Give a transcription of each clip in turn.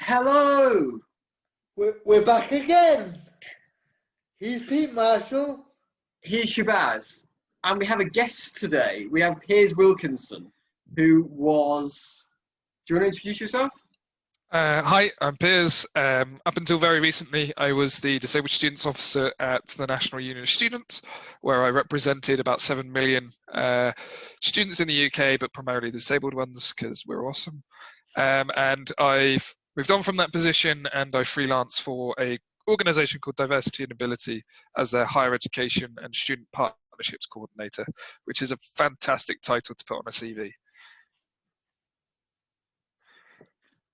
Hello! We're back again. He's Pete Marshall. Here's Shabazz. And we have a guest today. We have Piers Wilkinson, who was... Do you want to introduce yourself? Hi, I'm Piers. Up until very recently, I was the Disabled Students Officer at the National Union of Students, where I represented about 7 million students in the UK, but primarily the disabled ones, because we're awesome. And I've moved on from that position, and I freelance for a organisation called Diversity and Ability as their Higher Education and Student Partnerships Coordinator, which is a fantastic title to put on a CV.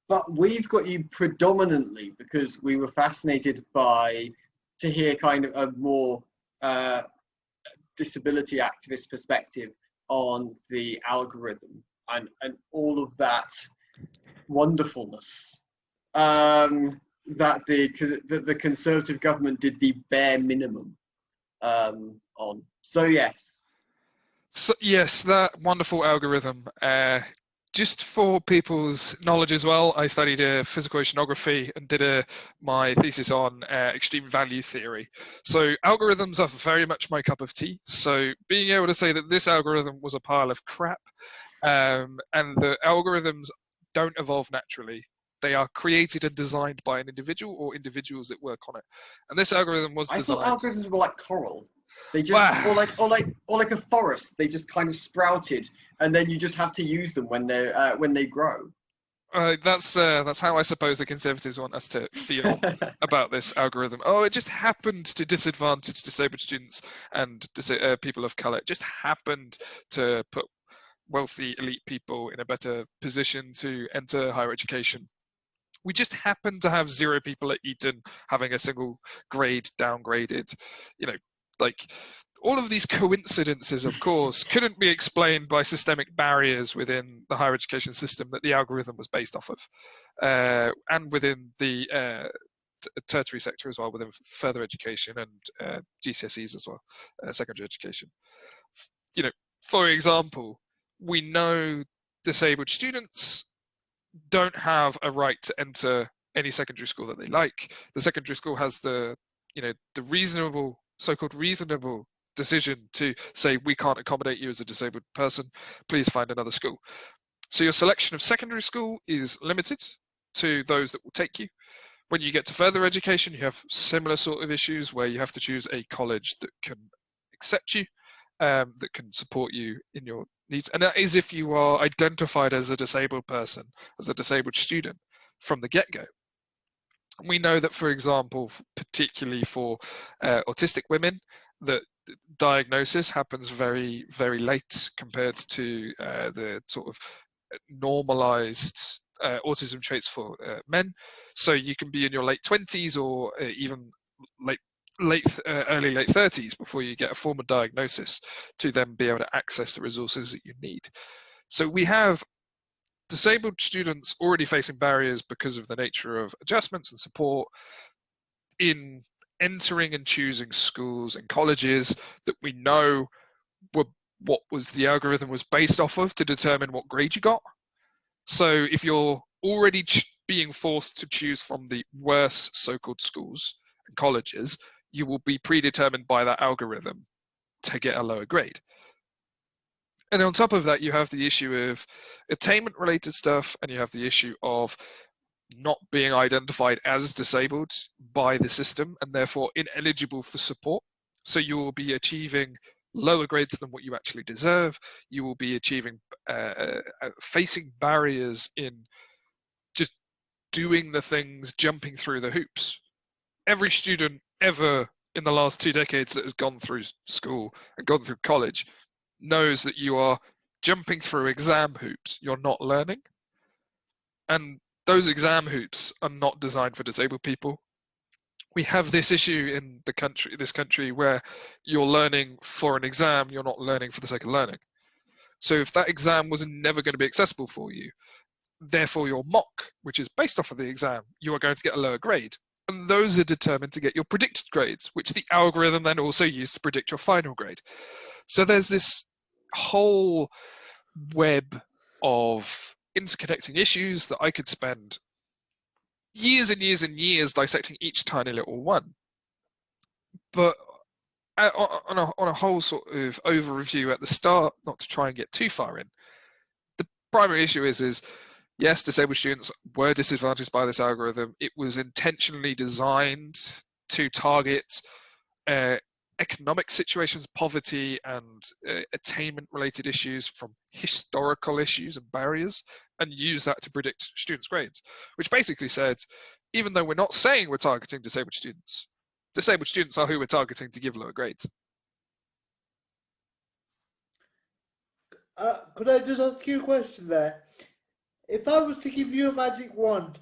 But we've got you predominantly because we were fascinated to hear kind of a more disability activist perspective on the algorithm and all of that wonderfulness that the Conservative government did the bare minimum on. So yes. So, yes, that wonderful algorithm. Just for people's knowledge as well, I studied physical oceanography and did my thesis on extreme value theory. So algorithms are very much my cup of tea. So being able to say that this algorithm was a pile of crap, and the algorithms don't evolve naturally. They are created and designed by an individual or individuals that work on it. And this algorithm was designed... I thought algorithms were like coral. They just or like a forest. They just kind of sprouted, and then you just have to use them when they grow. That's how I suppose the Conservatives want us to feel about this algorithm. Oh, it just happened to disadvantage disabled students and people of colour. It just happened to put wealthy elite people in a better position to enter higher education. We just happen to have 0 people at Eton having a single grade downgraded. You know, like all of these coincidences, of course, couldn't be explained by systemic barriers within the higher education system that the algorithm was based off of, and within the tertiary sector as well, within further education and GCSEs as well, secondary education. You know, for example, we know disabled students don't have a right to enter any secondary school that they like. The secondary school has the reasonable, so-called reasonable decision to say, we can't accommodate you as a disabled person, please find another school. So your selection of secondary school is limited to those that will take you. When you get to further education, you have similar sort of issues where you have to choose a college that can accept you, that can support you in your needs. And that is if you are identified as a disabled person, as a disabled student from the get-go. We know that, for example, particularly for autistic women, that diagnosis happens very, very late compared to the sort of normalized autism traits for men. So you can be in your late 20s or even early late 30s before you get a formal diagnosis to then be able to access the resources that you need. So we have disabled students already facing barriers because of the nature of adjustments and support in entering and choosing schools and colleges that we know were what was the algorithm was based off of to determine what grade you got. So if you're already being forced to choose from the worst so-called schools and colleges, you will be predetermined by that algorithm to get a lower grade. And on top of that, you have the issue of attainment-related stuff, and you have the issue of not being identified as disabled by the system, and therefore ineligible for support. So you will be achieving lower grades than what you actually deserve. You will be achieving, facing barriers in just doing the things, jumping through the hoops. Every student ever in the last 2 decades that has gone through school and gone through college knows that you are jumping through exam hoops. You're not learning. And those exam hoops are not designed for disabled people. We have this issue in this country where you're learning for an exam, you're not learning for the sake of learning. So if that exam was never going to be accessible for you, therefore your mock, which is based off of the exam, you are going to get a lower grade. And those are determined to get your predicted grades, which the algorithm then also used to predict your final grade. So there's this whole web of interconnecting issues that I could spend years and years and years dissecting each tiny little one. But on a whole sort of overview at the start, not to try and get too far in, the primary issue is yes, disabled students were disadvantaged by this algorithm. It was intentionally designed to target economic situations, poverty and attainment-related issues from historical issues and barriers, and use that to predict students' grades, which basically said, even though we're not saying we're targeting disabled students are who we're targeting to give lower grades. Could I just ask you a question there? If I was to give you a magic wand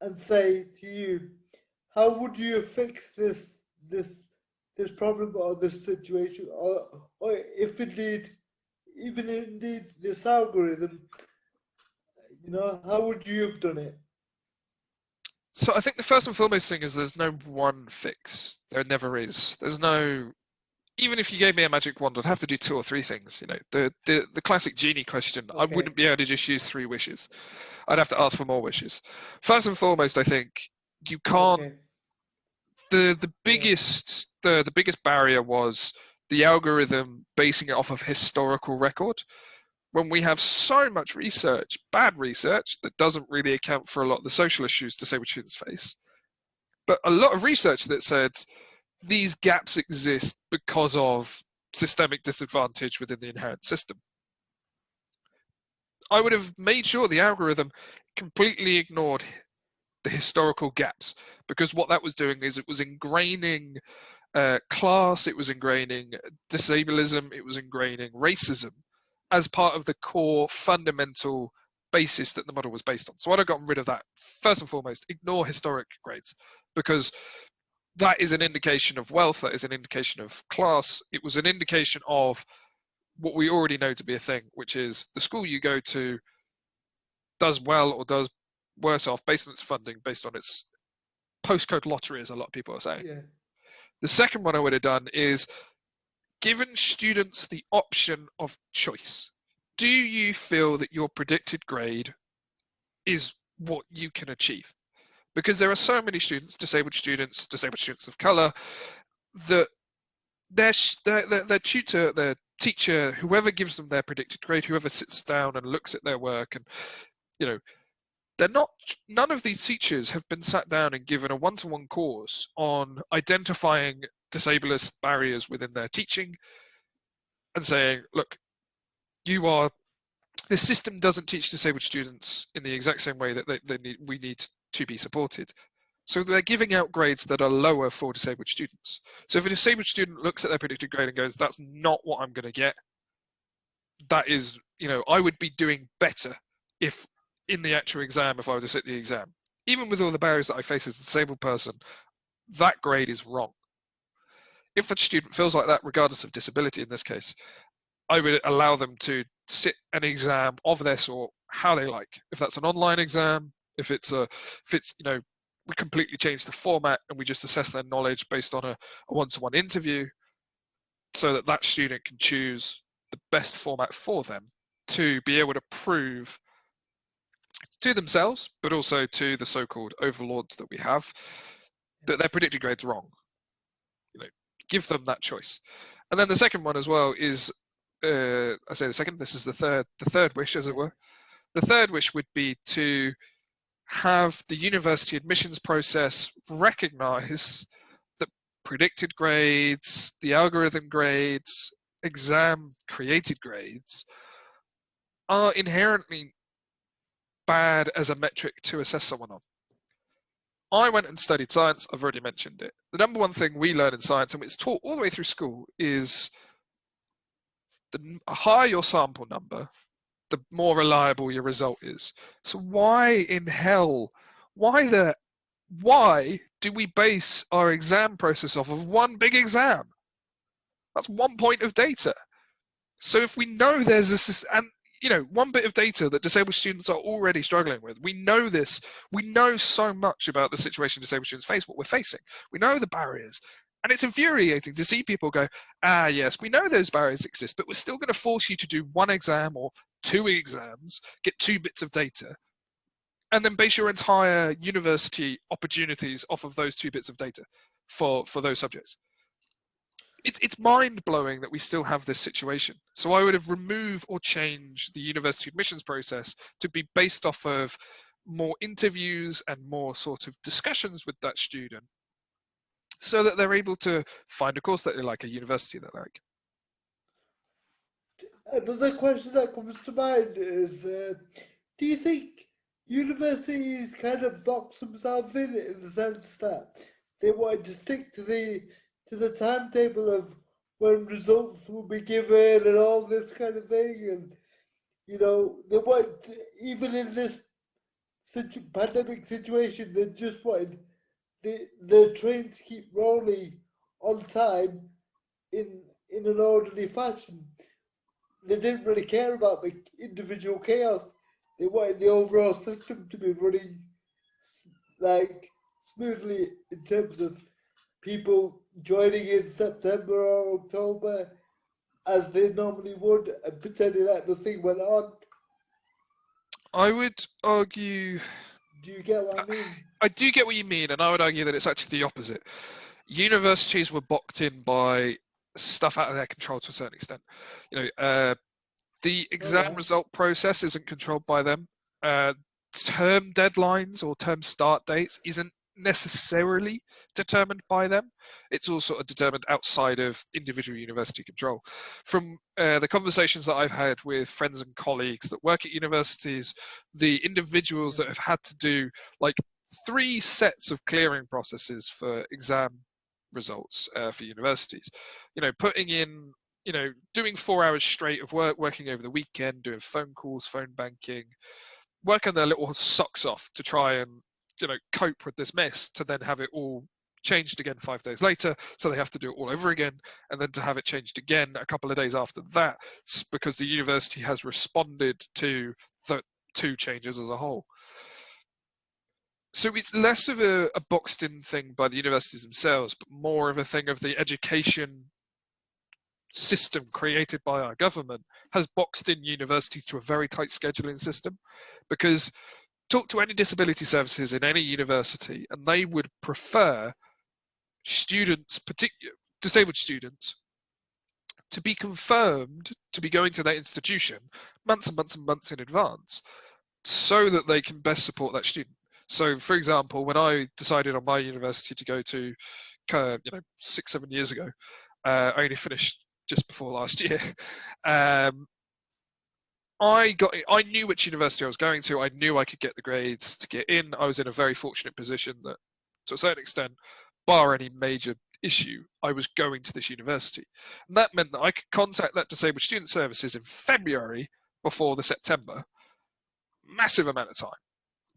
and say to you, how would you fix this problem or this situation, or if indeed, even indeed this algorithm, you know, how would you have done it? So I think the first and foremost thing is there's no one fix. There never is. There's no, even if you gave me a magic wand, I'd have to do 2 or 3 things. You know, the classic genie question. Okay. I wouldn't be able to just use 3 wishes. I'd have to ask for more wishes. First and foremost, I think you can't. Okay. The biggest barrier was the algorithm basing it off of historical record. When we have so much research, bad research, that doesn't really account for a lot of the social issues disabled students face, but a lot of research that said these gaps exist because of systemic disadvantage within the inherent system. I would have made sure the algorithm completely ignored the historical gaps, because what that was doing is it was ingraining class, it was ingraining disableism, it was ingraining racism as part of the core fundamental basis that the model was based on. So I'd have gotten rid of that. First and foremost, ignore historic grades, because that is an indication of wealth, that is an indication of class. It was an indication of what we already know to be a thing, which is the school you go to does well or does worse off based on its funding, based on its postcode lottery, as a lot of people are saying. Yeah. The second one I would have done is given students the option of choice. Do you feel that your predicted grade is what you can achieve? Because there are so many students, disabled students of colour, that their tutor, their teacher, whoever gives them their predicted grade, whoever sits down and looks at their work, and you know, none of these teachers have been sat down and given a one-to-one course on identifying disableist barriers within their teaching and saying, look, the system doesn't teach disabled students in the exact same way that we need to be supported. So they're giving out grades that are lower for disabled students. So if a disabled student looks at their predicted grade and goes, that's not what I'm going to get, that is, you know, I would be doing better if in the actual exam, if I were to sit the exam. Even with all the barriers that I face as a disabled person, that grade is wrong. If a student feels like that, regardless of disability in this case, I would allow them to sit an exam of their sort, how they like. If that's an online exam, if it's you know, we completely change the format and we just assess their knowledge based on a one-to-one interview, so that that student can choose the best format for them to be able to prove to themselves, but also to the so-called overlords that we have, that their predicted grade's wrong. You know, give them that choice. And then the second one as well is, I say the second, this is the third wish, as it were. The third wish would be to have the university admissions process recognize that predicted grades, the algorithm grades, exam created grades are inherently bad as a metric to assess someone on. I went and studied science, I've already mentioned it. The number one thing we learn in science, and it's taught all the way through school, is the higher your sample number, the more reliable your result is. So why in hell, why do we base our exam process off of one big exam? That's 1 point of data. So if we know there's this, and you know, one bit of data that disabled students are already struggling with, we know this, we know so much about the situation disabled students face, what we're facing. We know the barriers. And it's infuriating to see people go, yes, we know those barriers exist, but we're still going to force you to do one exam or 2 exams, get 2 bits of data. and then base your entire university opportunities off of those 2 bits of data for those subjects. It's mind-blowing that we still have this situation. So I would have removed or changed the university admissions process to be based off of more interviews and more sort of discussions with that student, so that they're able to find a course that they like, a university that they like. Another question that comes to mind is, do you think universities kind of box themselves in the sense that they wanted to stick to the timetable of when results will be given and all this kind of thing, and you know, they want, even in this pandemic situation, they just wanted the train to keep rolling on time in an orderly fashion. They didn't really care about the individual chaos. They wanted the overall system to be running like smoothly in terms of people joining in September or October as they normally would, and pretending like nothing went on. I would argue... Do you get what I mean? I do get what you mean, and I would argue that it's actually the opposite. Universities were boxed in by stuff out of their control to a certain extent. You know, the exam result process isn't controlled by them. Term deadlines or term start dates isn't necessarily determined by them. It's all sort of determined outside of individual university control. From the conversations that I've had with friends and colleagues that work at universities, the individuals that have had to do like 3 sets of clearing processes for exam results for universities, you know, putting in, you know, doing 4 hours straight of work, working over the weekend, doing phone calls, phone banking, working their little socks off to try and, you know, cope with this mess, to then have it all changed again 5 days later, so they have to do it all over again, and then to have it changed again a couple of days after that, because the university has responded to the 2 changes as a whole. So it's less of a boxed in thing by the universities themselves, but more of a thing of the education system created by our government has boxed in universities to a very tight scheduling system. Because talk to any disability services in any university, and they would prefer students, particularly disabled students, to be confirmed to be going to that institution months and months and months in advance, so that they can best support that student. So, for example, when I decided on my university to go to, 6-7 years ago, I only finished just before last year. I knew which university I was going to. I knew I could get the grades to get in. I was in a very fortunate position that, to a certain extent, bar any major issue, I was going to this university. And that meant that I could contact that disabled student services in February before the September. Massive amount of time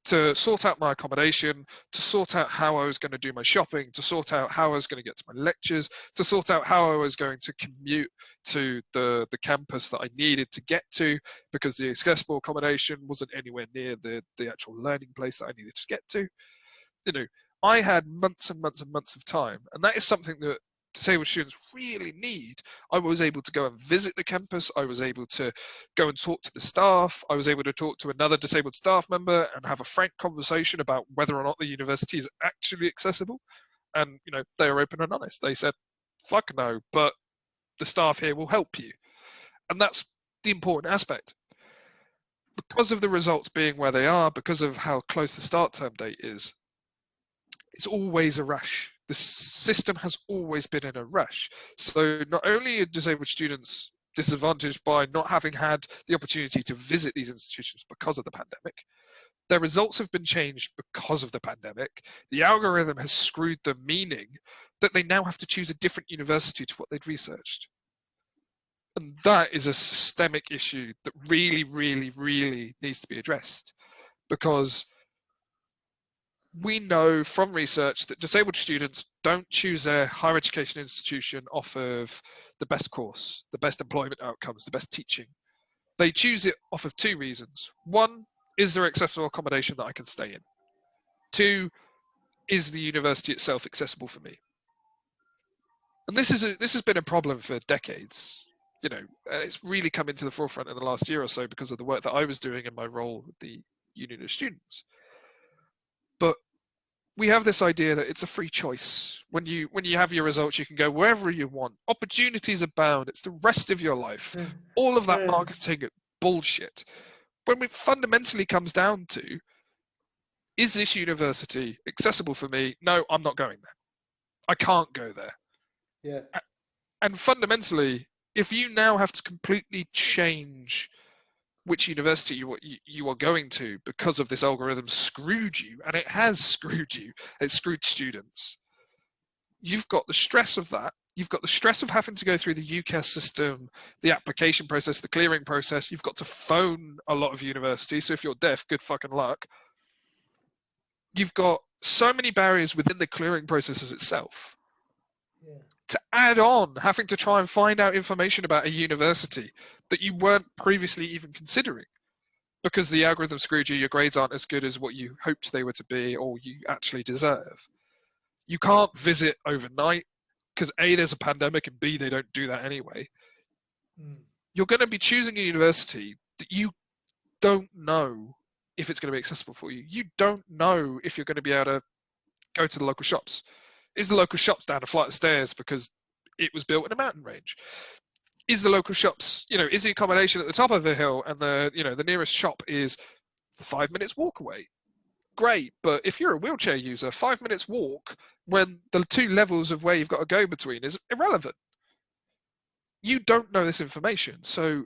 to sort out my accommodation, to sort out how I was going to do my shopping, to sort out how I was going to get to my lectures, to sort out how I was going to commute to the campus that I needed to get to, because the accessible accommodation wasn't anywhere near the actual learning place that I needed to get to. You know, I had months and months and months of time, and that is something that disabled students really need. I was able to go and visit the campus. I was able to go and talk to the staff. I was able to talk to another disabled staff member and have a frank conversation about whether or not the university is actually accessible. And, you know, they were open and honest. They said, fuck no, but the staff here will help you. And that's the important aspect. Because of the results being where they are, because of how close the start term date is, it's always a rush. The system has always been in a rush. So not only are disabled students disadvantaged by not having had the opportunity to visit these institutions because of the pandemic, their results have been changed because of the pandemic. The algorithm has screwed them, meaning that they now have to choose a different university to what they'd researched. And that is a systemic issue that really, really, really needs to be addressed, because we know from research that disabled students don't choose their higher education institution off of the best course, the best employment outcomes, the best teaching. They choose it off of 2 reasons. 1, is there accessible accommodation that I can stay in? 2, is the university itself accessible for me? And this has been a problem for decades. You know, it's really come into the forefront in the last year or so because of the work that I was doing in my role with the union of students. But we have this idea that it's a free choice. When you have your results, you can go wherever you want. Opportunities abound. It's the rest of your life. All of that marketing bullshit. When it fundamentally comes down to, is this university accessible for me? No, I'm not going there. I can't go there. Yeah. And fundamentally, if you now have to completely change which university you are going to because of this algorithm screwed you, and it has screwed you, it's screwed students. You've got the stress of that. You've got the stress of having to go through the UCAS system, the application process, the clearing process. You've got to phone a lot of universities. So if you're deaf, good fucking luck. You've got so many barriers within the clearing processes itself. Yeah. To add on having to try and find out information about a university that you weren't previously even considering because the algorithm screwed you, your grades aren't as good as what you hoped they were to be or you actually deserve. You can't visit overnight because A, there's a pandemic, and B, they don't do that anyway. You're going to be choosing a university that you don't know if it's going to be accessible for you. You don't know if you're going to be able to go to the local shops. Is the local shops down a flight of stairs because it was built in a mountain range? Is the local shops, is the accommodation at the top of a hill and the nearest shop is 5 minutes walk away? Great, but if you're a wheelchair user, 5 minutes walk when the two levels of where you've got to go between is irrelevant. You don't know this information, so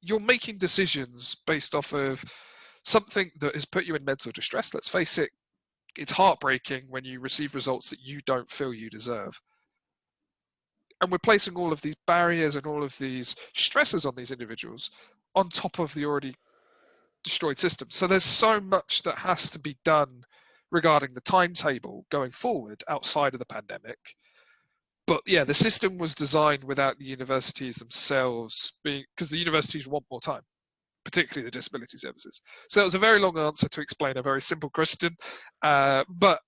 you're making decisions based off of something that has put you in mental distress. Let's face it, it's heartbreaking when you receive results that you don't feel you deserve. And we're placing all of these barriers and all of these stresses on these individuals on top of the already destroyed system. So there's so much that has to be done regarding the timetable going forward outside of the pandemic. But yeah, the system was designed without the universities themselves being, because the universities want more time, particularly the disability services. So that was a very long answer to explain a very simple question, but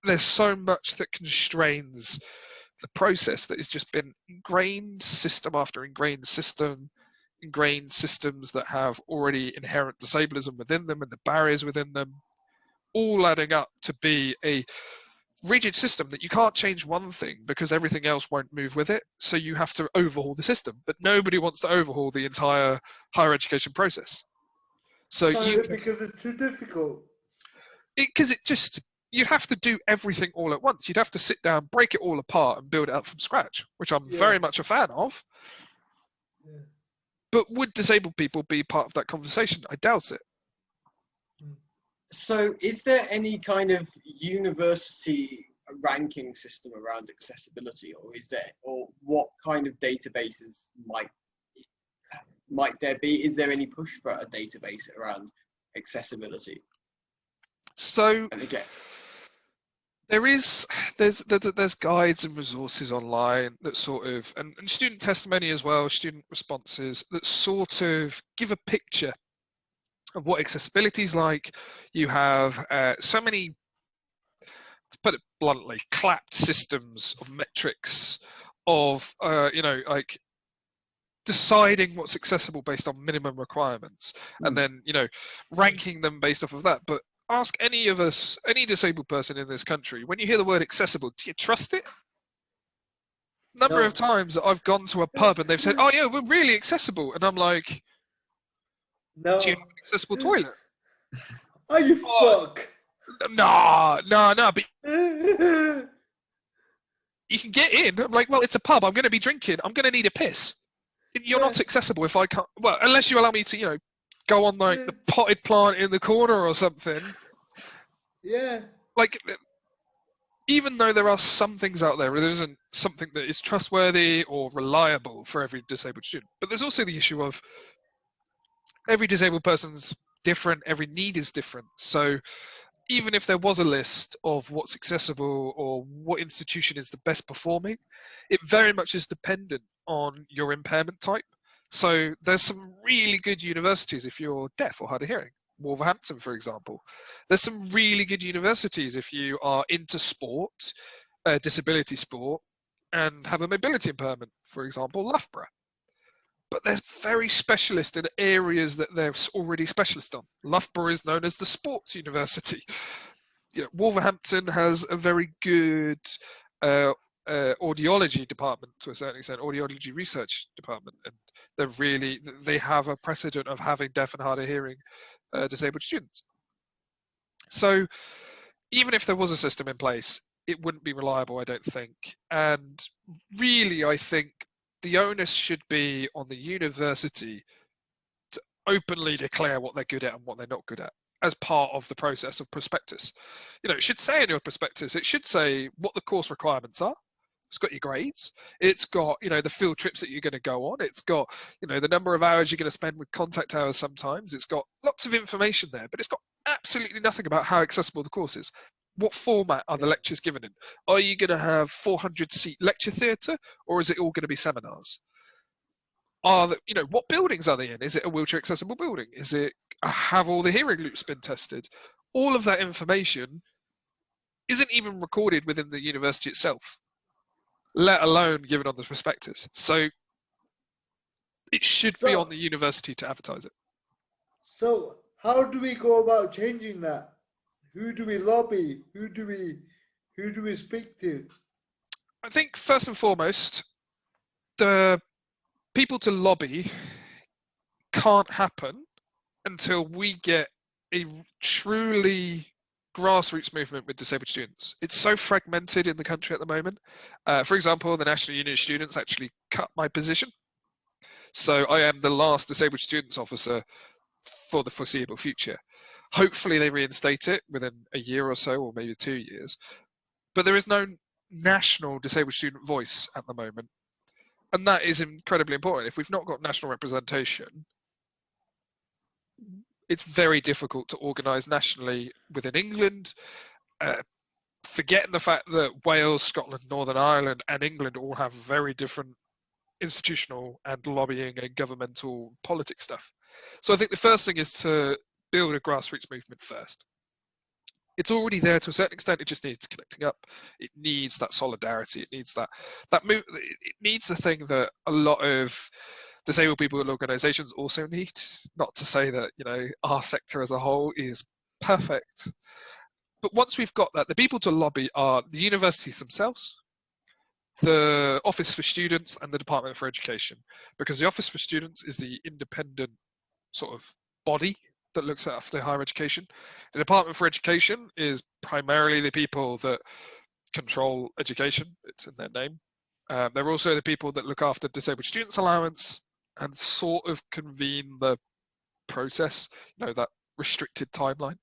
there's so much that constrains the process that has just been ingrained system after ingrained system, ingrained systems that have already inherent disablism within them and the barriers within them, all adding up to be a rigid system that you can't change one thing because everything else won't move with it. So you have to overhaul the system, but nobody wants to overhaul the entire higher education process. Because it's too difficult. You'd have to do everything all at once. You'd have to sit down, break it all apart and build it up from scratch, which I'm very much a fan of. Yeah. But would disabled people be part of that conversation? I doubt it. So is there any kind of university ranking system around accessibility, or what kind of databases might there be? Is there any push for a database around accessibility? So and again, there's guides and resources online that sort of, and student testimony as well, student responses that sort of give a picture of what accessibility is like. You have so many, to put it bluntly, clapped systems of metrics of, like deciding what's accessible based on minimum requirements and then, ranking them based off of that. But ask any of us, any disabled person in this country, when you hear the word accessible, do you trust it? Number of times that I've gone to a pub and they've said, oh yeah, we're really accessible. And I'm like, no. Do you have an accessible toilet? Are you fuck? No, but you can get in. I'm like, well, it's a pub. I'm going to be drinking. I'm going to need a piss. You're not accessible if I can't. Well, unless you allow me to, go on like the potted plant in the corner or something. Yeah. Like, even though there are some things out there where there isn't something that is trustworthy or reliable for every disabled student, but there's also the issue of every disabled person's different, every need is different. So even if there was a list of what's accessible or what institution is the best performing, it very much is dependent on your impairment type. So there's some really good universities if you're deaf or hard of hearing. Wolverhampton, for example. There's some really good universities if you are into sport, disability sport, and have a mobility impairment, for example, Loughborough. but they're very specialist in areas that they're already specialist on. Loughborough is known as the sports university. Wolverhampton has a very good audiology department to a certain extent, audiology research department, and they have a precedent of having deaf and hard of hearing disabled students. So even if there was a system in place, it wouldn't be reliable, I don't think. And really, I think the onus should be on the university to openly declare what they're good at and what they're not good at as part of the process of prospectus. It should say in your prospectus, it should say what the course requirements are. It's got your grades. It's got, the field trips that you're going to go on. It's got, the number of hours you're going to spend with contact hours sometimes. It's got lots of information there, but it's got absolutely nothing about how accessible the course is. What format are the lectures given in? Are you going to have 400-seat lecture theatre, or is it all going to be seminars? What buildings are they in? Is it a wheelchair accessible building? Have all the hearing loops been tested? All of that information isn't even recorded within the university itself, let alone given on the prospectus. So it should be on the university to advertise it. So how do we go about changing that? Who do we lobby? Who do we speak to? I think first and foremost, the people to lobby can't happen until we get a truly grassroots movement with disabled students. It's so fragmented in the country at the moment. For example, the National Union of Students actually cut my position. So I am the last Disabled Students Officer for the foreseeable future. Hopefully they reinstate it within a year or so, or maybe 2 years. But there is no national disabled student voice at the moment. And that is incredibly important. If we've not got national representation, it's very difficult to organise nationally within England. Forgetting the fact that Wales, Scotland, Northern Ireland and England all have very different institutional and lobbying and governmental politics stuff. So I think the first thing is to build a grassroots movement first. It's already there to a certain extent. It just needs connecting up. It needs that solidarity. It needs that move. It needs the thing that a lot of disabled people and organisations also need. Not to say that our sector as a whole is perfect, but once we've got that, the people to lobby are the universities themselves, the Office for Students, and the Department for Education, because the Office for Students is the independent sort of body that looks after higher education. The Department for Education is primarily the people that control education. It's in their name. They're also the people that look after Disabled Students Allowance and sort of convene the process, that restricted timeline.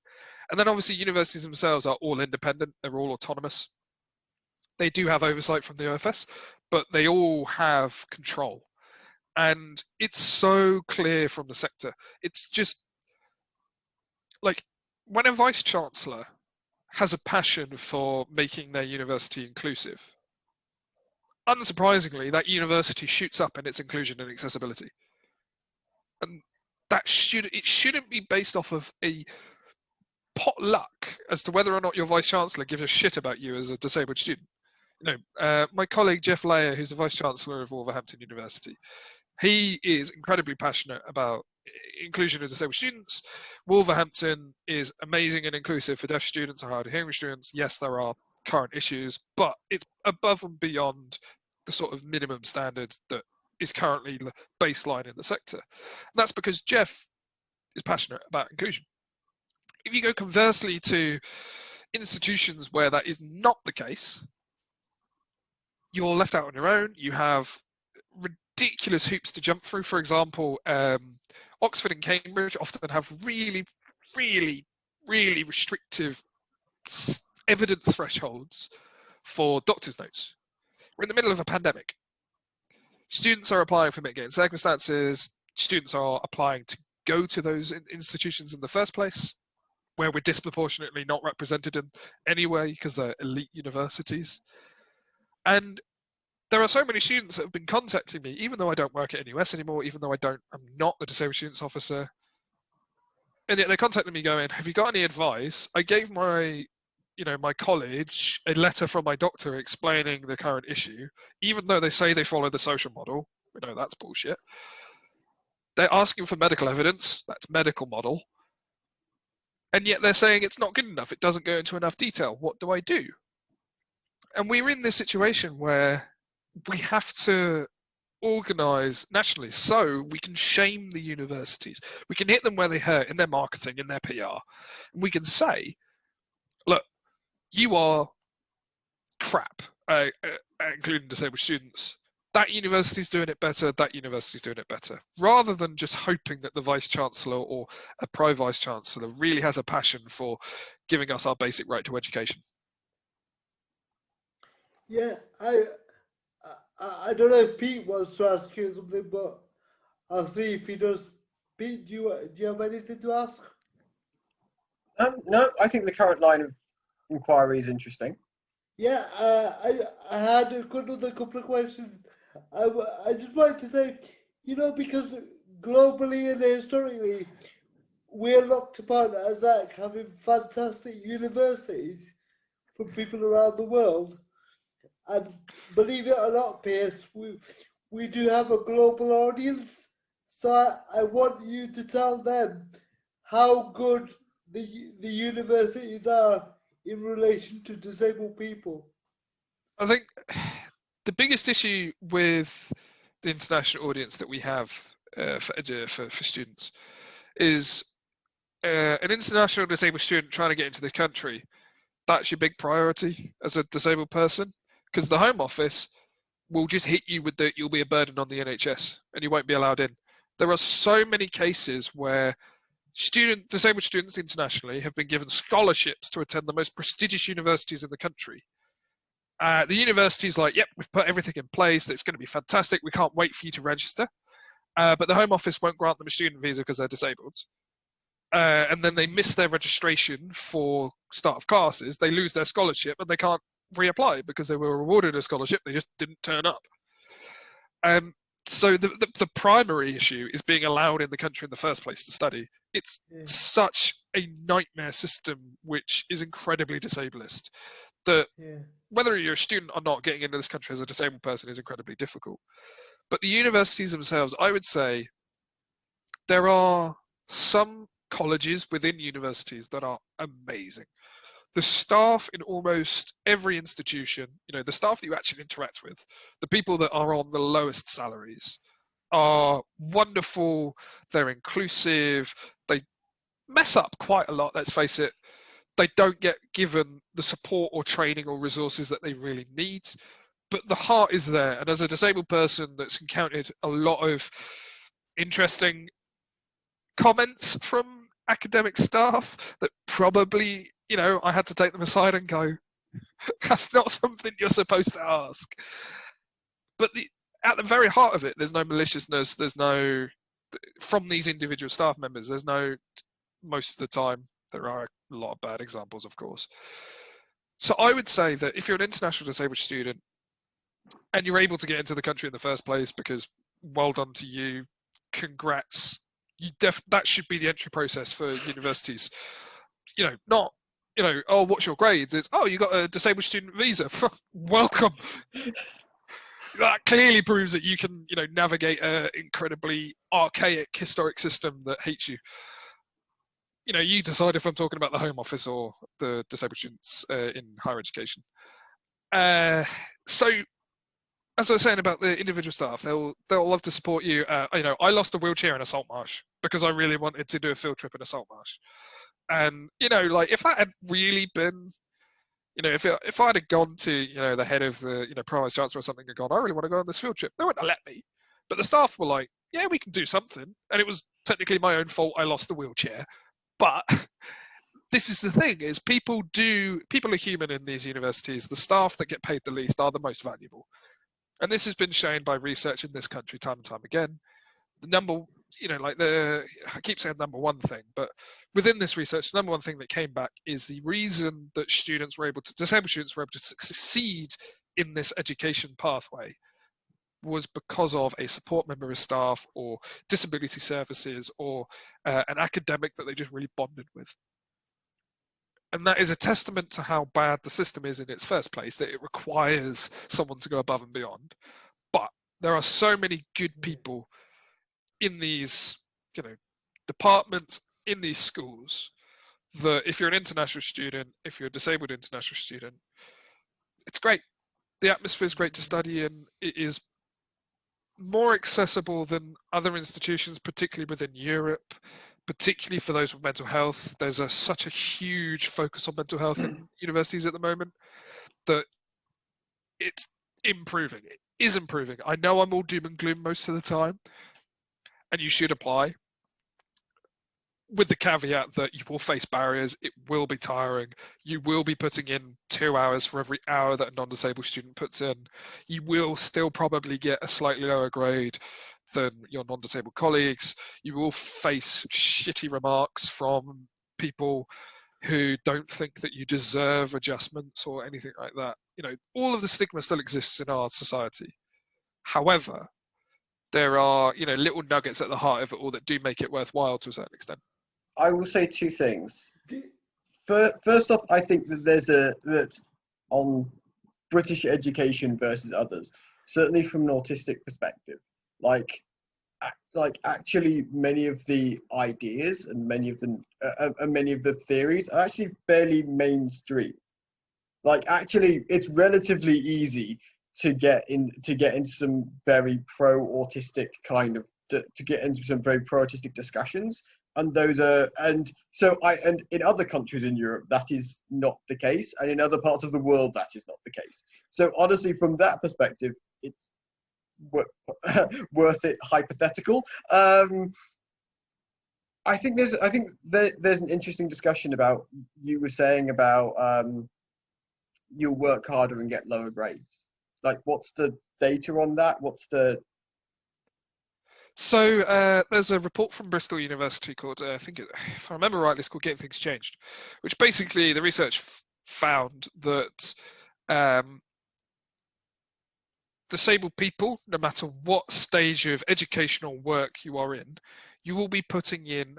And then obviously universities themselves are all independent. They're all autonomous. They do have oversight from the OFS, but they all have control. And it's so clear from the sector. It's just like when a vice chancellor has a passion for making their university inclusive, unsurprisingly, that university shoots up in its inclusion and accessibility. And it shouldn't be based off of a potluck as to whether or not your vice chancellor gives a shit about you as a disabled student. My colleague Jeff Layer, who's the vice chancellor of Wolverhampton University, he is incredibly passionate about inclusion of disabled students. Wolverhampton is amazing and inclusive for deaf students and hard of hearing students. Yes, there are current issues, but it's above and beyond the sort of minimum standard that is currently the baseline in the sector. And that's because Jeff is passionate about inclusion. If you go conversely to institutions where that is not the case, you're left out on your own. You have ridiculous hoops to jump through. For example, Oxford and Cambridge often have really, really, really restrictive evidence thresholds for doctor's notes. We're in the middle of a pandemic. Students are applying for mitigating circumstances. Students are applying to go to those institutions in the first place, where we're disproportionately not represented in any way because they're elite universities. And there are so many students that have been contacting me, even though I don't work at NUS anymore, even though I'm not the Disabled Students Officer. And yet they're contacting me going, have you got any advice? I gave my college a letter from my doctor explaining the current issue, even though they say they follow the social model. We know that's bullshit. They're asking for medical evidence, that's medical model, and yet they're saying it's not good enough, it doesn't go into enough detail. What do I do? And we're in this situation where we have to organise nationally so we can shame the universities. We can hit them where they hurt in their marketing, in their PR. And we can say, look, you are crap, including disabled students. That university's doing it better, that university's doing it better. Rather than just hoping that the Vice-Chancellor or a Pro-Vice-Chancellor really has a passion for giving us our basic right to education. Yeah, I don't know if Pete wants to ask you something, but I'll see if he does. Pete, do you have anything to ask? No, I think the current line of inquiry is interesting. Yeah, I had another couple of questions. I just wanted to say, you know, because globally and historically, we're looked upon as like having fantastic universities from people around the world. And believe it or not, Piers, we do have a global audience. So I want you to tell them how good the universities are in relation to disabled people. I think the biggest issue with the international audience that we have for students is an international disabled student trying to get into the country. That's your big priority as a disabled person, because the Home Office will just hit you with you'll be a burden on the NHS and you won't be allowed in. There are so many cases where disabled students internationally have been given scholarships to attend the most prestigious universities in the country. The university's like, yep, we've put everything in place, it's going to be fantastic, we can't wait for you to register. But the Home Office won't grant them a student visa because they're disabled. And then they miss their registration for start of classes, they lose their scholarship and they can't reapply because they were awarded a scholarship, they just didn't turn up. So the primary issue is being allowed in the country in the first place to study. It's such a nightmare system which is incredibly disablist that whether you're a student or not, getting into this country as a disabled person is incredibly difficult. But the universities themselves, I would say there are some colleges within universities that are amazing. The staff in almost every institution, you know, the staff that you actually interact with, the people that are on the lowest salaries are wonderful, they're inclusive, they mess up quite a lot, let's face it. They don't get given the support or training or resources that they really need, but the heart is there. And as a disabled person that's encountered a lot of interesting comments from academic staff that probably, you know, I had to take them aside and go, that's not something you're supposed to ask. But at the very heart of it, there's no maliciousness, there's no, from these individual staff members, there's no, most of the time, there are a lot of bad examples, of course. So I would say that if you're an international disabled student and you're able to get into the country in the first place, because well done to you, congrats, that should be the entry process for universities. You know, not, you know, oh, what's your grades? It's, oh, you got a disabled student visa. Welcome. That clearly proves that you can, you know, navigate an incredibly archaic historic system that hates you. You know, you decide if I'm talking about the Home Office or the disabled students in higher education. So, as I was saying about the individual staff, they'll love to support you. You know, I lost a wheelchair in a salt marsh because I really wanted to do a field trip in a salt marsh. And, you know, like if that had really been, you know, if I'd have gone to, you know, the head of the, you know, Pro Vice-Chancellor or something and gone, I really want to go on this field trip, they wouldn't have let me. But the staff were like, yeah, we can do something. And it was technically my own fault I lost the wheelchair. But this is the thing, is people are human in these universities. The staff that get paid the least are the most valuable. And this has been shown by research in this country time and time again. The number, you know, like I keep saying number one thing, but within this research, the number one thing that came back is the reason that disabled students were able to succeed in this education pathway was because of a support member of staff or disability services or an academic that they just really bonded with. And that is a testament to how bad the system is in its first place, that it requires someone to go above and beyond. But there are so many good people in these, departments, in these schools, that if you're an international student, if you're a disabled international student, it's great. The atmosphere is great to study in. It is more accessible than other institutions, particularly within Europe, particularly for those with mental health. There's such a huge focus on mental health in universities at the moment that it's improving. It is improving. I know I'm all doom and gloom most of the time, and you should apply, with the caveat that you will face barriers. It will be tiring. You will be putting in 2 hours for every hour that a non-disabled student puts in. You will still probably get a slightly lower grade than your non-disabled colleagues. You will face shitty remarks from people who don't think that you deserve adjustments or anything like that. All of the stigma still exists in our society. However, there are, little nuggets at the heart of it all that do make it worthwhile to a certain extent. I will say two things. First off, I think that that on British education versus others, certainly from an autistic perspective, like actually many of the ideas and many of the theories are actually fairly mainstream. Like, actually, it's relatively easy to get into some very pro-autistic to get into some very pro-autistic discussions. And and in other countries in Europe, that is not the case. And in other parts of the world, that is not the case. So honestly, from that perspective, it's worth it hypothetical. I think there's an interesting discussion about, you were saying about, you'll work harder and get lower grades. Like, what's the data on that? So there's a report from Bristol University called, if I remember rightly, it's called Getting Things Changed, which basically the research found that disabled people, no matter what stage of educational work you are in, you will be putting in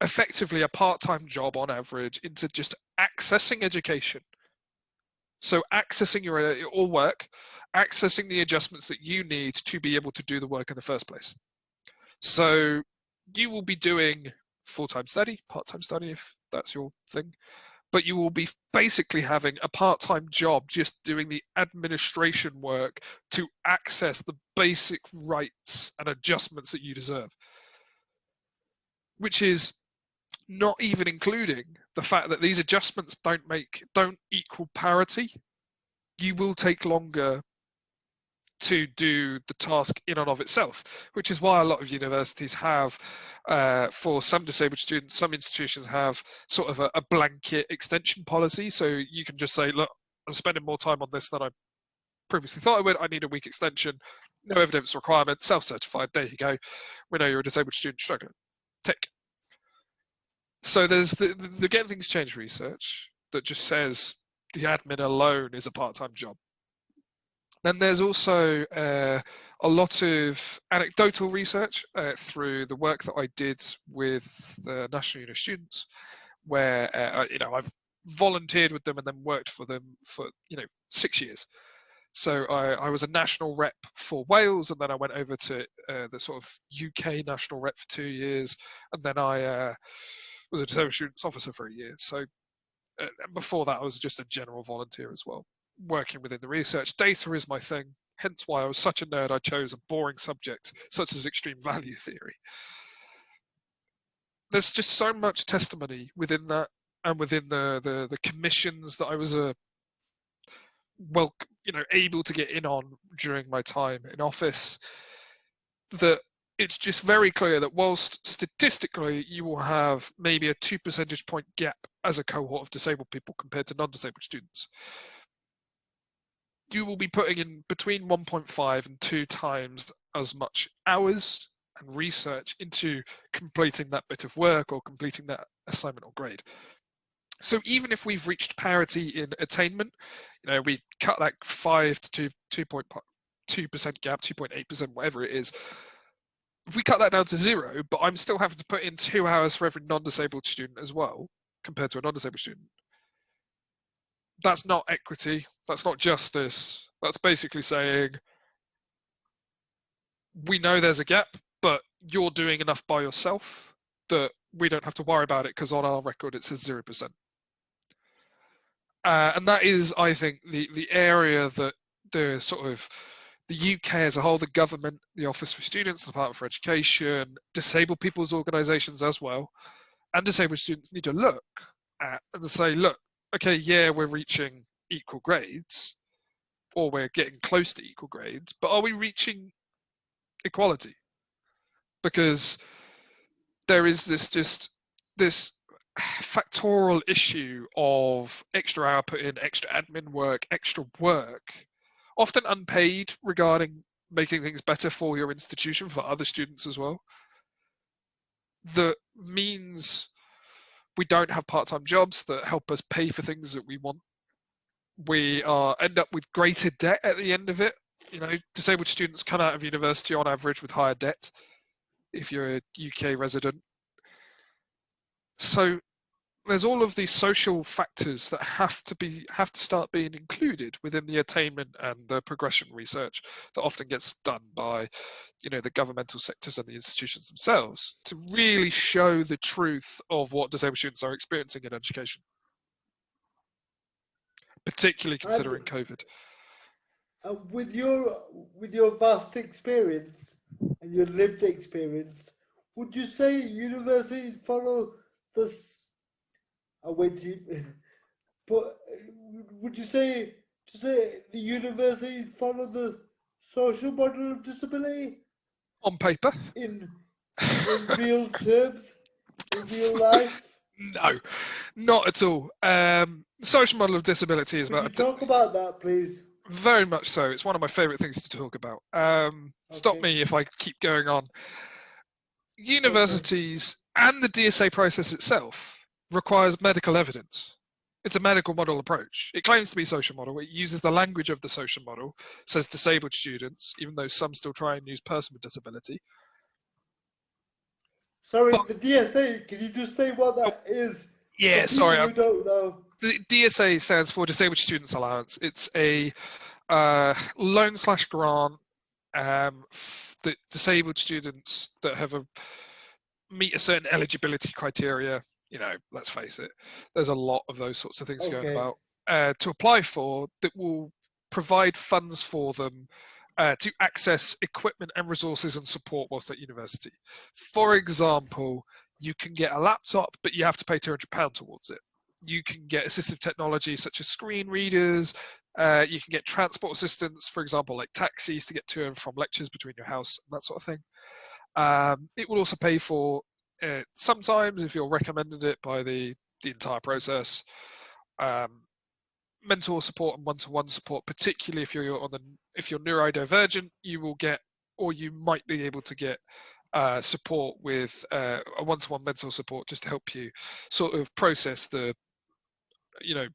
effectively a part-time job on average into just accessing education. So accessing your work, accessing the adjustments that you need to be able to do the work in the first place. So you will be doing full-time study, part-time study if that's your thing, but you will be basically having a part-time job just doing the administration work to access the basic rights and adjustments that you deserve, which is not even including the fact that these adjustments don't equal parity. You will take longer to do the task in and of itself, which is why a lot of universities have, for some disabled students, some institutions have sort of a blanket extension policy. So you can just say, look, I'm spending more time on this than I previously thought I would. I need a week extension. No evidence requirement, self-certified. There you go. We know you're a disabled student struggling. Tick. So there's the Getting Things Changed research that just says the admin alone is a part-time job. Then there's also a lot of anecdotal research through the work that I did with the National NUS Students, where I've volunteered with them and then worked for them for 6 years. So I was a national rep for Wales, and then I went over to the sort of UK national rep for 2 years, and then I was a disabled students officer for a year. So before that, I was just a general volunteer as well, working within the research. Data is my thing, hence why I was such a nerd. I chose a boring subject such as extreme value theory. There's just so much testimony within that, and within the commissions that I was able to get in on during my time in office, that it's just very clear that whilst statistically you will have maybe a 2 percentage point gap as a cohort of disabled people compared to non-disabled students, you will be putting in between 1.5 and 2 times as much hours and research into completing that bit of work or completing that assignment or grade. So even if we've reached parity in attainment, we cut that 5 to 2.2% gap, 2.8%, whatever it is. If we cut that down to 0, but I'm still having to put in 2 hours for every non-disabled student as well, compared to a non-disabled student, that's not equity, that's not justice. That's basically saying, we know there's a gap, but you're doing enough by yourself that we don't have to worry about it because on our record it says 0%. And that is, I think, the area that the sort of the UK as a whole, the government, the Office for Students, the Department for Education, disabled people's organisations as well, and disabled students need to look at and say, look, okay, yeah, we're reaching equal grades, or we're getting close to equal grades, but are we reaching equality? Because there is this factorial issue of extra output in, extra admin work, extra work, often unpaid, regarding making things better for your institution, for other students as well, that means we don't have part-time jobs that help us pay for things that we want. We end up with greater debt at the end of it. You know, disabled students come out of university on average with higher debt if you're a UK resident. So there's all of these social factors that have to start being included within the attainment and the progression research that often gets done by, you know, the governmental sectors and the institutions themselves to really show the truth of what disabled students are experiencing in education, particularly considering COVID. With your vast experience and your lived experience, would you say universities follow this? But would you say the universities follow the social model of disability On paper? In real terms, in real life? No, not at all. Social model of disability is about. Could you talk about that, please? Very much so. It's one of my favourite things to talk about. Stop me if I keep going on. Universities and the DSA process itself requires medical evidence. It's a medical model approach. It claims to be social model. It uses the language of the social model, says disabled students, even though some still try and use person with disability. Sorry, the DSA, can you just say what that is? Yeah, sorry. I don't know. The DSA stands for Disabled Students Allowance. It's a loan/grant that disabled students that have meet a certain eligibility criteria. You know, let's face it, there's a lot of those sorts of things going about to apply for, that will provide funds for them to access equipment and resources and support whilst at university. For example, you can get a laptop, but you have to pay £200 towards it. You can get assistive technology such as screen readers. You can get transport assistance, for example, like taxis to get to and from lectures between your house, and that sort of thing. It will also pay for, sometimes, if you're recommended it by the entire process, mentor support and one-to-one support, particularly if you're neurodivergent, you will get, or you might be able to get support with a one-to-one mentor support just to help you sort of process the, you know,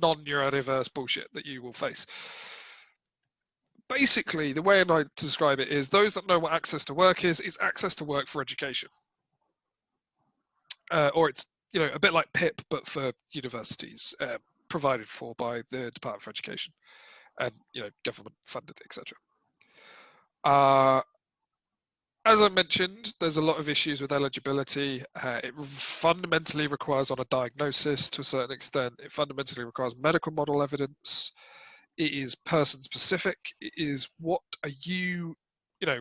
non-neurodiverse bullshit that you will face. Basically, the way I describe it is, those that know what access to work is access to work for education. Or it's, you know, a bit like PIP, but for universities, provided for by the Department for Education and, you know, government funded, etc. As I mentioned, there's a lot of issues with eligibility. It fundamentally requires on a diagnosis to a certain extent. It fundamentally requires medical model evidence. It is person specific. It is, what are you, you know,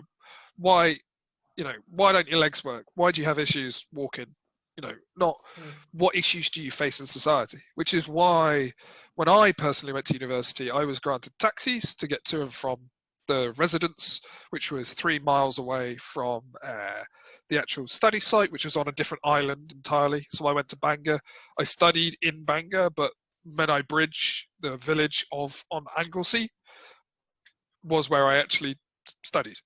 why don't your legs work? Why do you have issues walking? You know, not what issues do you face in society? Which is why when I personally went to university, I was granted taxis to get to and from the residence, which was 3 miles away from the actual study site, which was on a different island entirely. So I went to Bangor. I studied in Bangor, but Menai Bridge, the village on Anglesey, was where I actually studied.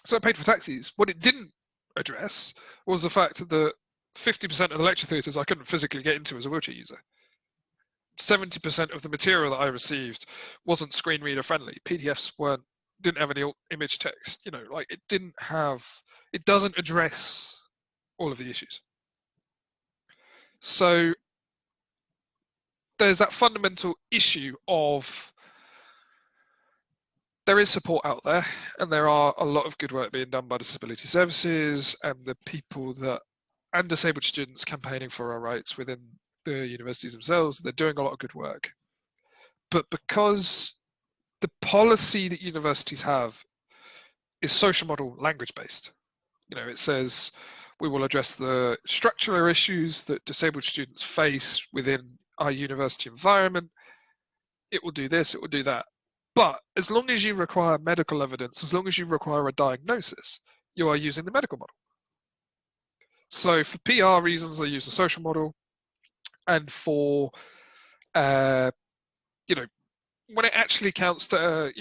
So I paid for taxis. What it didn't address was the fact that 50% of the lecture theatres I couldn't physically get into as a wheelchair user. 70% of the material that I received wasn't screen reader friendly. PDFs didn't have any image text. You know, like it doesn't address all of the issues. So there's that fundamental issue of there is support out there, and there are a lot of good work being done by disability services and the people that, and disabled students campaigning for our rights within the universities themselves. They're doing a lot of good work. But because the policy that universities have is social model language based, it says we will address the structural issues that disabled students face within our university environment. It will do this, it will do that. But as long as you require medical evidence, as long as you require a diagnosis, you are using the medical model. So for PR reasons, they use the social model. And for, when it actually counts to,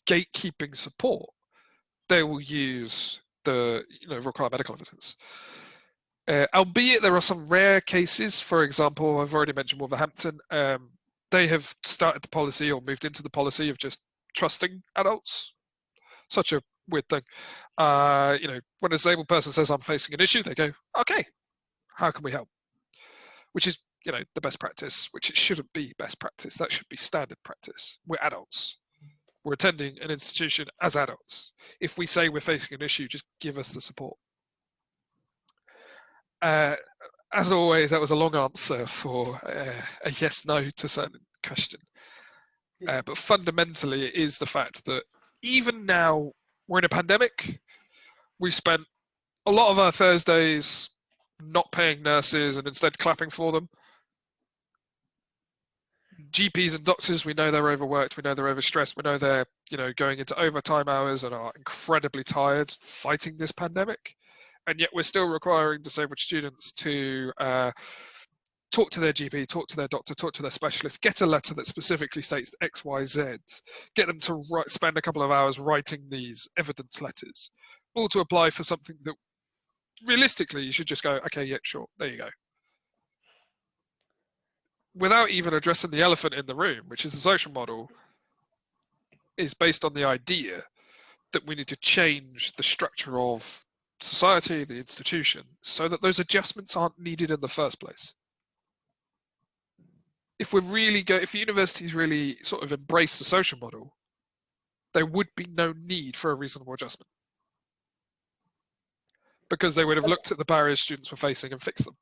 gatekeeping support, they will use the, require medical evidence. Albeit there are some rare cases. For example, I've already mentioned Wolverhampton. They have started the policy or moved into the policy of just trusting adults. Such a weird thing. When a disabled person says, I'm facing an issue, they go, okay, how can we help? Which is, the best practice, which it shouldn't be best practice. That should be standard practice. We're adults. We're attending an institution as adults. If we say we're facing an issue, just give us the support. As always, that was a long answer for a yes/no to a certain question. But fundamentally, it is the fact that even now we're in a pandemic. We spent a lot of our Thursdays not paying nurses and instead clapping for them. GPs and doctors, we know they're overworked, we know they're overstressed, we know they're going into overtime hours and are incredibly tired fighting this pandemic. And yet we're still requiring disabled students to talk to their GP, talk to their doctor, talk to their specialist, get a letter that specifically states X, Y, Z, get them to spend a couple of hours writing these evidence letters, all to apply for something that realistically you should just go, okay, yeah, sure, there you go. Without even addressing the elephant in the room, which is the social model, is based on the idea that we need to change the structure of society, the institution, so that those adjustments aren't needed in the first place. If universities really sort of embrace the social model, there would be no need for a reasonable adjustment. Because they would have looked at the barriers students were facing and fixed them.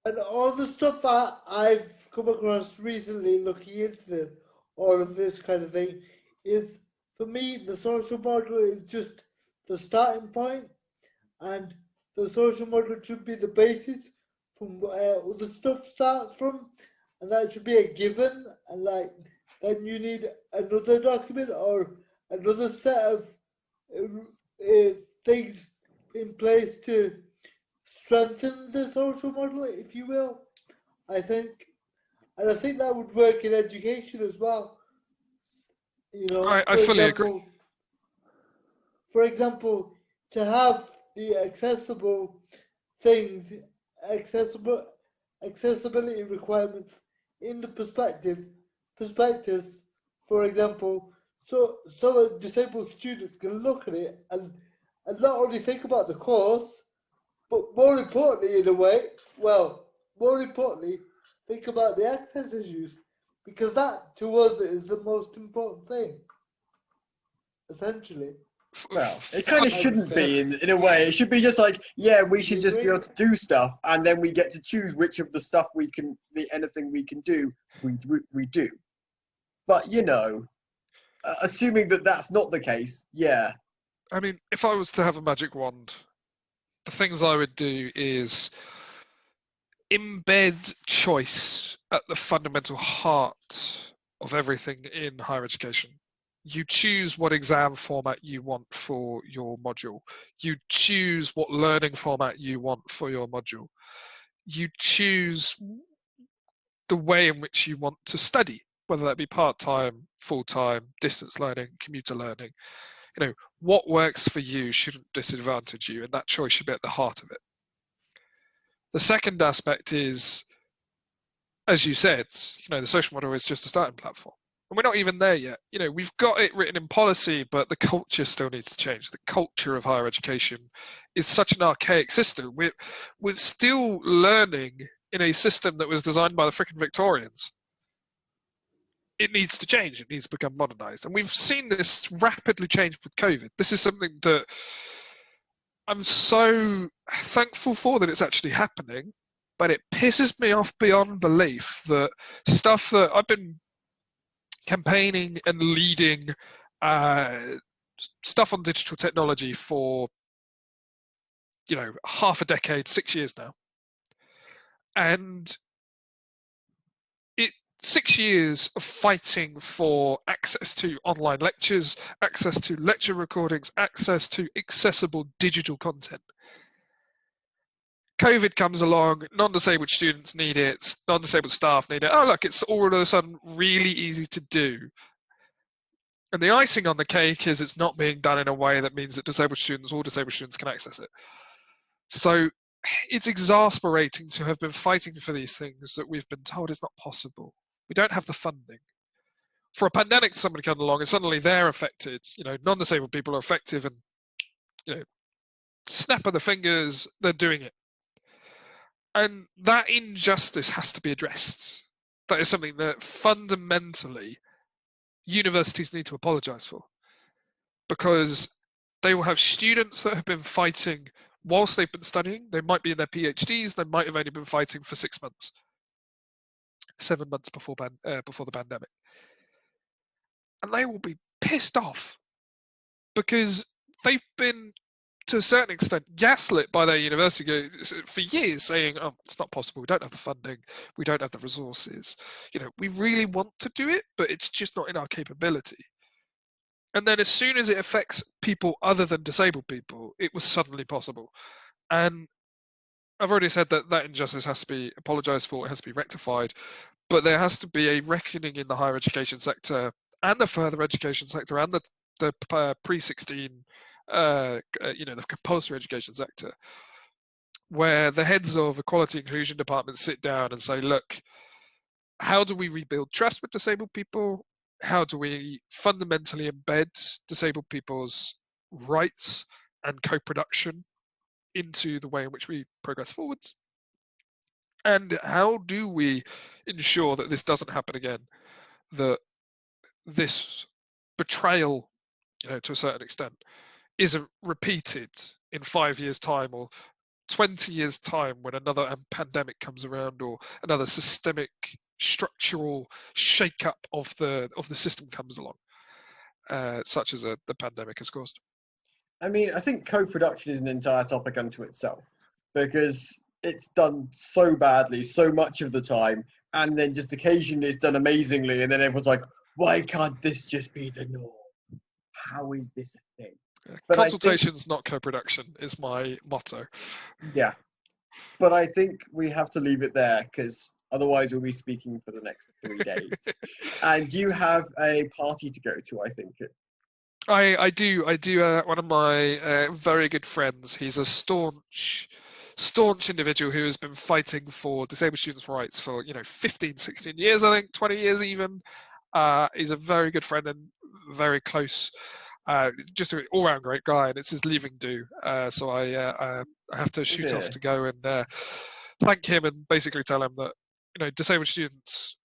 And all the stuff that I've come across recently looking into all of this kind of thing is, for me, the social model is just the starting point, and the social model should be the basis from where all the stuff starts from, and that should be a given, and then you need another document or another set of things in place to strengthen the social model, if you will. I think that would work in education as well. I fully agree. For example, to have the accessible things, accessibility requirements in the prospectus, for example, so a disabled student can look at it and not only think about the course, but more importantly, think about the access issues, because that to us is the most important thing, essentially. Well, it kind of shouldn't be in a way. It should be just like, yeah, we should just be able to do stuff, and then we get to choose which of the stuff anything we can do, we do. But assuming that that's not the case, yeah. I mean, if I was to have a magic wand, the things I would do is embed choice at the fundamental heart of everything in higher education. You choose what exam format you want for your module. You choose what learning format you want for your module. You choose the way in which you want to study, whether that be part-time, full-time, distance learning, commuter learning. What works for you shouldn't disadvantage you, and that choice should be at the heart of it. The second aspect is, as you said, the social model is just a starting platform. And we're not even there yet. We've got it written in policy, but the culture still needs to change. The culture of higher education is such an archaic system. We're still learning in a system that was designed by the frickin' Victorians. it needs to change. It needs to become modernized. And we've seen this rapidly change with COVID. This is something that I'm so thankful for that it's actually happening, but it pisses me off beyond belief that stuff that I've been campaigning and leading stuff on digital technology for, half a decade, 6 years now. And 6 years of fighting for access to online lectures, access to lecture recordings, access to accessible digital content. COVID comes along, non-disabled students need it, non-disabled staff need it. Oh, look, it's all of a sudden really easy to do. And the icing on the cake is it's not being done in a way that means that disabled students or disabled students can access it. So it's exasperating to have been fighting for these things that we've been told is not possible. We don't have the funding. For a pandemic, somebody comes along and suddenly they're affected. Non-disabled people are effective and, snap of the fingers, they're doing it. And that injustice has to be addressed. That is something that fundamentally universities need to apologise for, because they will have students that have been fighting whilst they've been studying. They might be in their PhDs. They might have only been fighting for 6 months, 7 months before the pandemic. And they will be pissed off because they've been, to a certain extent, gaslit by their university for years, saying, oh, it's not possible, we don't have the funding, we don't have the resources. We really want to do it, but it's just not in our capability. And then as soon as it affects people other than disabled people, it was suddenly possible. And I've already said that injustice has to be apologised for, it has to be rectified, but there has to be a reckoning in the higher education sector and the further education sector and the pre-16, the compulsory education sector, where the heads of equality inclusion departments sit down and say, look, how do we rebuild trust with disabled people? How do we fundamentally embed disabled people's rights and co-production into the way in which we progress forwards? And how do we ensure that this doesn't happen again, that this betrayal, to a certain extent, isn't repeated in 5 years' time or 20 years' time when another pandemic comes around or another systemic structural shake-up of the system comes along, such as the pandemic has caused? I mean, I think co-production is an entire topic unto itself, because it's done so badly so much of the time, and then just occasionally it's done amazingly, and then everyone's like, why can't this just be the norm? How is this a thing? But consultation's not co-production is my motto. Yeah, but I think we have to leave it there, because otherwise we'll be speaking for the next 3 days. And you have a party to go to, I think. I do. One of my very good friends, he's a staunch individual who has been fighting for disabled students' rights for 15, 16 years, I think, 20 years even. He's a very good friend and very close, just an all-round great guy, and it's his leaving do. So I have to shoot off to go and thank him and basically tell him that disabled students.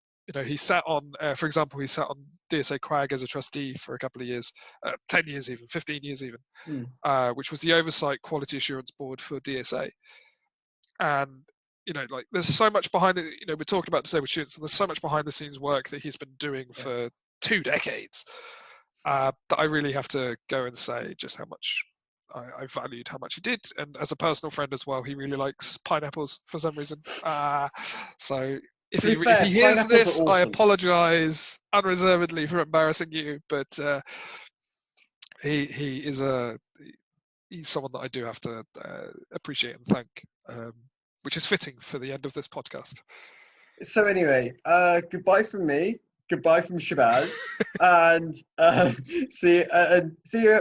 He sat on, for example, DSA Quag as a trustee for a couple of years, 10 years even, 15 years even, which was the Oversight Quality Assurance Board for DSA. And, there's so much behind it. We're talking about disabled students, and there's so much behind the scenes work that he's been doing for 2 decades that I really have to go and say just how much I valued how much he did. And as a personal friend as well, he really likes pineapples for some reason. So if he hears this, awesome. I apologise unreservedly for embarrassing you, but he's someone that I do have to appreciate and thank, which is fitting for the end of this podcast. So anyway, goodbye from me, goodbye from Shabazz, and see you